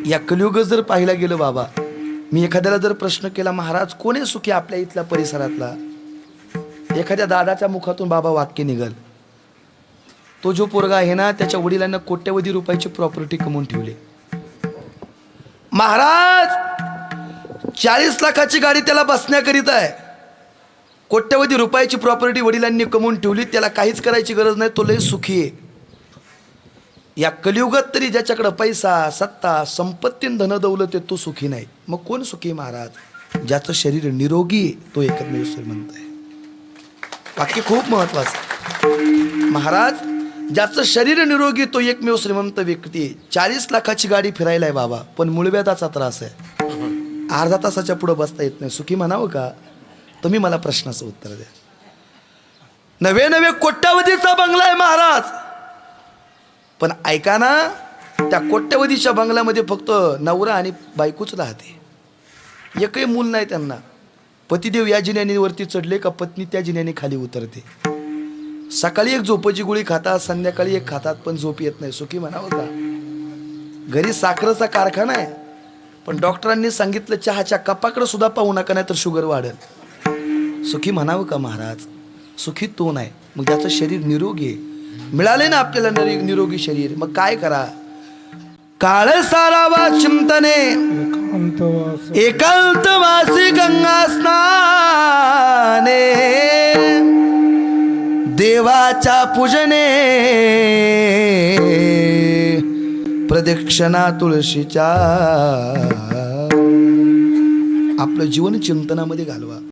या कलियुग जर पाहिला गेलं बाबा, मी एखाद्याला जर प्रश्न केला, महाराज कोण आहे सुखी आपल्या इथल्या परिसरातला, एखाद्या दादाच्या मुखातून बाबा वाक्य निघल, तो जो पोरगा आहे ना त्याच्या वडिलांना कोट्यवधी रुपयाची प्रॉपर्टी कमवून ठेवली. महाराज 40 लाखाची गाडी त्याला बसण्याकरिता आहे, कोट्यवधी रुपयाची प्रॉपर्टी वडिलांनी कमवून ठेवली, त्याला काहीच करायची गरज नाही, तो लय सुखी आहे. या कलियुगात तरी ज्याच्याकडे पैसा सत्ता संपत्ती धन दौलत आहे तो सुखी नाही. मग कोण सुखी महाराज? ज्याचं शरीर निरोगी तो एकमेव श्रीमंत आहे. वाक्य खूप महत्वाचं. महाराज ज्याचं शरीर निरोगी तो एकमेव श्रीमंत व्यक्ती. 40 लाखाची गाडी फिरायला आहे बाबा, पण मूळव्याधाचा त्रास आहे, अर्धा तासाच्या पुढे बसता येत नाही. सुखी म्हणावं का? तुम्ही मला प्रश्नाचं उत्तर द्या. नवे नवे कोट्यावधीचा बंगला आहे महाराज, पण ऐका ना, त्या कोट्यवधीच्या बंगल्यामध्ये फक्त नवरा आणि बायकोच राहते, एकही मूल नाही त्यांना. पतिदेव या जिन्याने वरती चढले का पत्नी त्या जिन्याने खाली उतरते. सकाळी एक झोपेची गोळी खातात, संध्याकाळी एक खातात, पण झोप येत नाही. सुखी म्हणावं का? घरी साखरेचा कारखाना आहे, पण डॉक्टरांनी सांगितलं चहाच्या कपाकडे सुद्धा पाहू नका, नाही तर शुगर वाढेल. सुखी म्हणावं का महाराज? सुखी तो नाही. मग ज्याचं शरीर निरोगी आहे, मिळाले ना आपल्याला निरोगी शरीर, मग काय करा? काळ सारावा चिंतने एकांतवासी गंगा स्नाने, देवाच्या पूजने प्रदक्षिणा तुळशीच्या. आपलं जीवन चिंतनामध्ये घालवा.